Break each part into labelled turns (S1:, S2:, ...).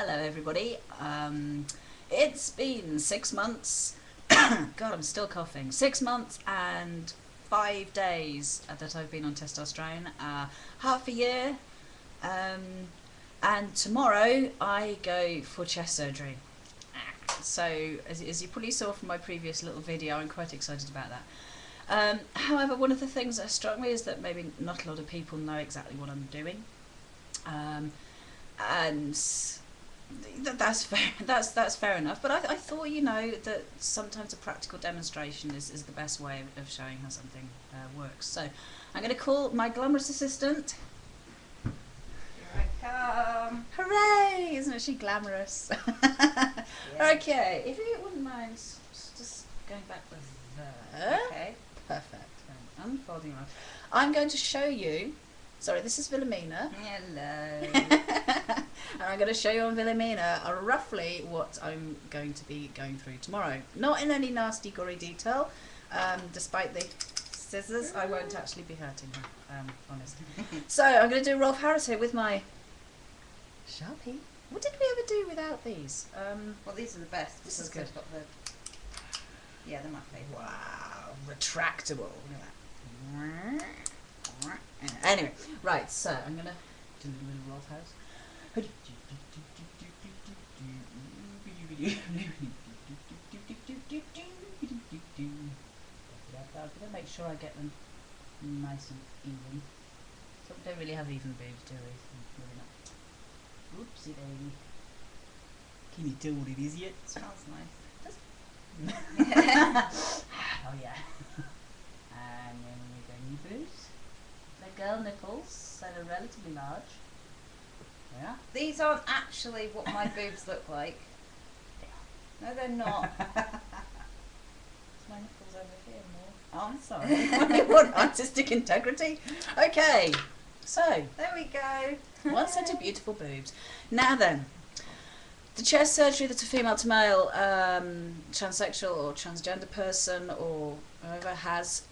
S1: Hello everybody. It's been 6 months. God, I'm still coughing. 6 months and 5 days that I've been on testosterone. Half a year. And tomorrow I go for chest surgery. So as you probably saw from my previous little video, I'm quite excited about that. However, one of the things that struck me is that maybe not a lot of people know exactly what I'm doing. And that's fair. That's fair enough. But I thought, you know, that sometimes a practical demonstration is the best way of showing how something works. So I'm going to call my glamorous assistant.
S2: Here I come.
S1: Hooray! Isn't she glamorous?
S2: Yeah.
S1: Okay, if you wouldn't mind just going back with there.
S2: Okay.
S1: Perfect. Unfolding around. I'm going to show you. Sorry, this is Wilhelmina.
S2: Hello.
S1: And I'm going to show you on Wilhelmina roughly what I'm going to be going through tomorrow. Not in any nasty, gory detail. Despite the scissors, I won't actually be hurting her, honestly. So I'm going to do Rolf Harris here with my Sharpie. What did we ever do without these?
S2: Well, these are the best.
S1: This is
S2: because
S1: good.
S2: they've got the... Yeah, they're my favourite.
S1: Wow, retractable. Look at that. Anyway, right, so I'm going to do a little bit of Rolf Harris. I'm going to make sure I get them nice and even. So we don't really have even boobs, do we? Really not. Oopsie daisy. Can you tell what it is yet?
S2: It smells nice.
S1: Does it? Oh yeah. And then we go new boobs. The girl nipples, so they're relatively large. Yeah.
S2: These aren't actually what my boobs look like. No, they're not. My nipples over here more.
S1: Oh, I'm sorry. What artistic integrity? Okay, so
S2: There we go.
S1: one set of beautiful boobs. Now then, the chest surgery that a female to male, transsexual or transgender person or whoever has,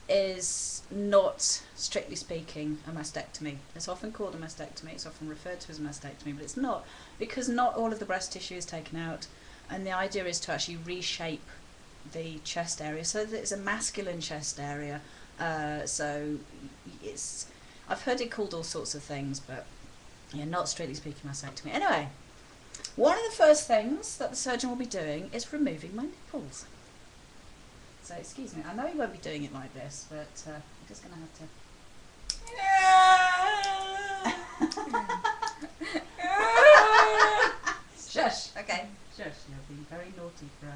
S1: is not, strictly speaking, a mastectomy. It's often called a mastectomy, it's often referred to as a mastectomy, but it's not, because not all of the breast tissue is taken out, and the idea is to actually reshape the chest area so that it's a masculine chest area. So it's, I've heard it called all sorts of things, but yeah, not strictly speaking mastectomy. Anyway, one of the first things that the surgeon will be doing is removing my nipples. So excuse me, I know he won't be doing it like this, but I'm just going to have to... Shush!
S2: Okay.
S1: Shush, you're being very naughty for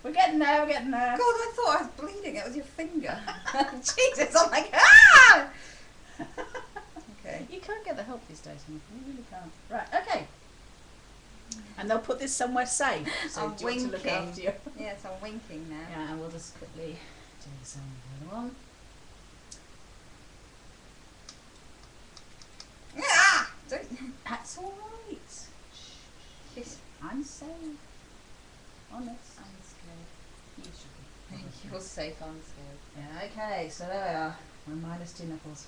S1: We're getting there, we're getting there.
S2: God, I thought I was bleeding. It was your finger. Jesus, I'm like, ah! Okay.
S1: You can't get the help these days, you really can't. Right, okay. And they'll put this somewhere safe, so
S2: I'm
S1: do you want to look
S2: winking.
S1: after you?
S2: Yes, I'm winking now.
S1: Yeah, and we'll just quickly do the same with the other one.
S2: Ah! Don't...
S1: That's alright.
S2: Yes.
S1: I'm safe. Honest. I'm scared. You should be.
S2: You're safe, I'm scared.
S1: Yeah, okay, so there we are. We're minus 2 nipples.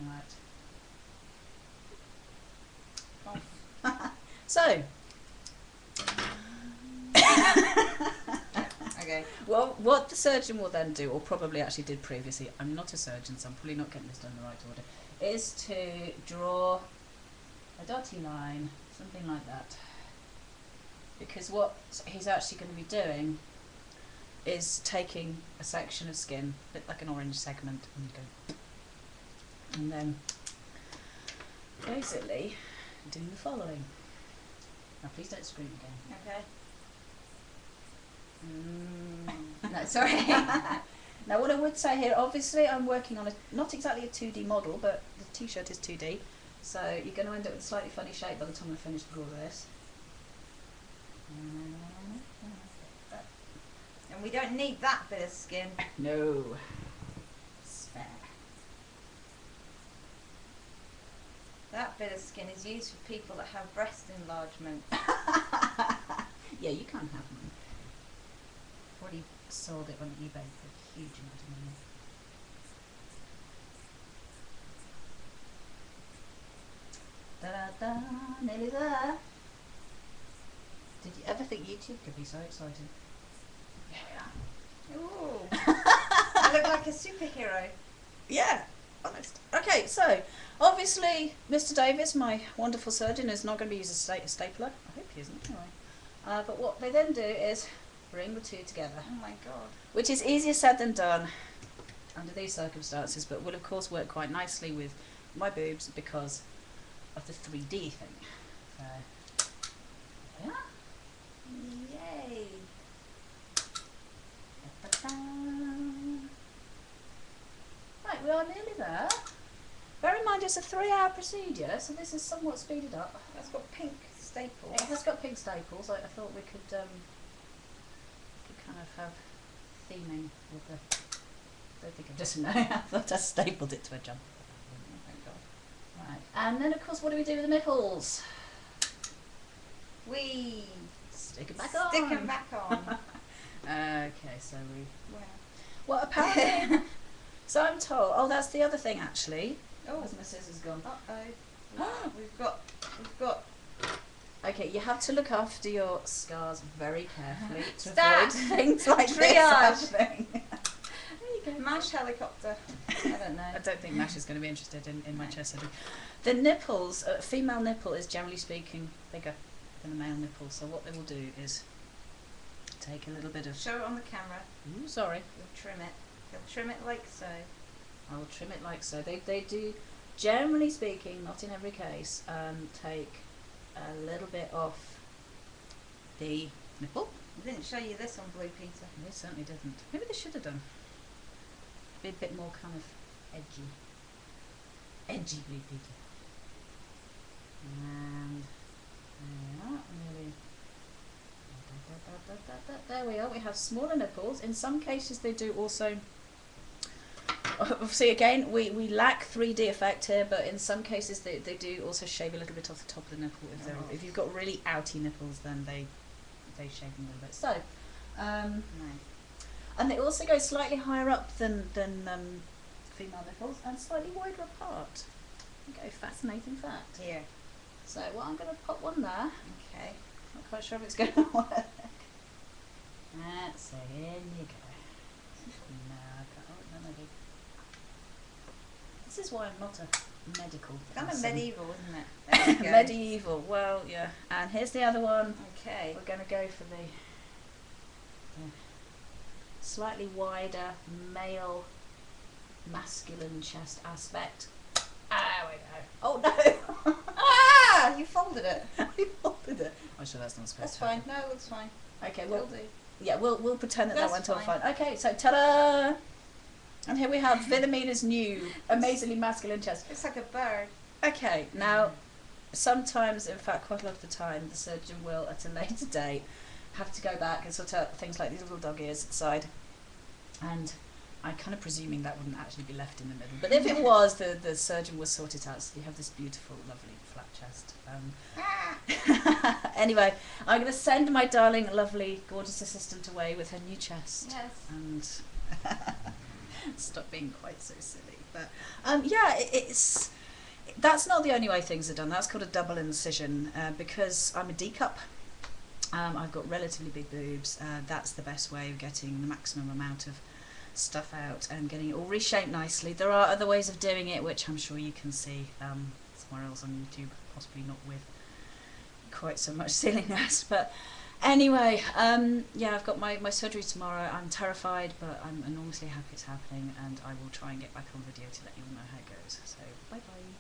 S1: Right. So.
S2: Okay.
S1: Well, what the surgeon will then do, or probably actually did previously, I'm not a surgeon, so I'm probably not getting this done in the right order, is to draw a dotty line, something like that. Because what he's actually going to be doing is taking a section of skin, a bit like an orange segment, and go, and then basically doing the following. Now please don't scream again.
S2: Okay. No, sorry.
S1: Now what I would say here, obviously I'm working on not exactly a 2D model, but the t-shirt is 2D, so you're going to end up with a slightly funny shape by the time I finish with all of this.
S2: And we don't need that bit of skin.
S1: No. Spare.
S2: That bit of skin is used for people that have breast enlargement.
S1: Yeah, you can't have mine. Already sold it on eBay for a huge amount of money. nearly there. Did you ever think YouTube could be so exciting?
S2: Ooh. I look like a superhero.
S1: Yeah, honest. Okay, so obviously Mr. Davis, my wonderful surgeon, is not going to be using a stapler. I hope he isn't anyway. But what they then do is bring the two together.
S2: Oh my god.
S1: Which is easier said than done under these circumstances, but will of course work quite nicely with my boobs because of the 3D thing. So, yeah.
S2: Yay.
S1: Right, we are nearly there. Bear in mind it's a 3-hour procedure, so this is somewhat speeded up.
S2: That's got pink staples.
S1: It has got pink staples. I thought we could kind of have theming with the. I don't think I just know. I thought I stapled it to a jumper.
S2: Oh, thank God.
S1: Right, and then of course, what do we do with the nipples?
S2: We
S1: Stick it back on.
S2: stick them back on.
S1: Okay, so we.
S2: Wow.
S1: Well, apparently. So I'm told. Oh, that's the other thing actually.
S2: Oh.
S1: Where's my scissors gone?
S2: We've got.
S1: Okay, you have to look after your scars very carefully to
S2: Stat.
S1: avoid things like this
S2: Triage.
S1: happening. There you go.
S2: Mash helicopter. I don't know.
S1: I don't think Nash is going to be interested in my chest surgery. The nipples, a female nipple is generally speaking bigger than a male nipple, so what they will do is take a little bit of.
S2: Show it on the camera.
S1: Ooh, sorry.
S2: You'll trim it. You'll trim it like so.
S1: I will trim it like so. They do, generally speaking, not in every case, take a little bit off the nipple.
S2: I didn't show you this on Blue Peter.
S1: They certainly didn't. Maybe they should have done. Be a bit more kind of edgy. Edgy Blue Peter. And there we are. We have smaller nipples. In some cases they do also. Obviously, again, we lack 3D effect here, but in some cases they do also shave a little bit off the top of the nipple. If you've got really outy nipples, then they shave them a little bit. So, and they also go slightly higher up than female nipples and slightly wider apart. Okay, fascinating fact.
S2: Here.
S1: So, well, I'm going to pop one there.
S2: Okay.
S1: Not quite sure if it's going to work. That's it. In you go. No, I can't. Oh, no, maybe. This is why I'm not a medical
S2: Kind of
S1: person.
S2: medieval, isn't it? There we go.
S1: Medieval. Well, yeah. And here's the other one.
S2: Okay.
S1: We're going to go for the slightly wider male masculine chest aspect. Ah, we go. Oh no!
S2: Ah! You folded it.
S1: We folded it. I'm sure that's not supposed
S2: That's
S1: to happen.
S2: fine. No, that's fine.
S1: Okay,
S2: Will
S1: well,
S2: do.
S1: yeah, we'll pretend that
S2: That's
S1: went all
S2: fine.
S1: fine. Okay, so ta-da! And here we have Villamina's new, amazingly masculine chest.
S2: Looks like a bird.
S1: Okay, now, sometimes, in fact, quite a lot of the time, the surgeon will, at a later date, have to go back and sort out things like these little dog ears inside. And I'm kind of presuming that wouldn't actually be left in the middle. But if it was, the surgeon will sort it out. So you have this beautiful, lovely, flat chest. Anyway, I'm going to send my darling, lovely, gorgeous assistant away with her new chest.
S2: Yes.
S1: And stop being quite so silly. But yeah, that's not the only way things are done. That's called a double incision because I'm a D cup. I've got relatively big boobs. That's the best way of getting the maximum amount of stuff out and getting it all reshaped nicely. There are other ways of doing it, which I'm sure you can see somewhere else on YouTube, possibly not with quite so much silliness. But anyway, yeah, I've got my surgery tomorrow. I'm terrified, but I'm enormously happy it's happening, and I will try and get back on video to let you all know how it goes. So, bye bye.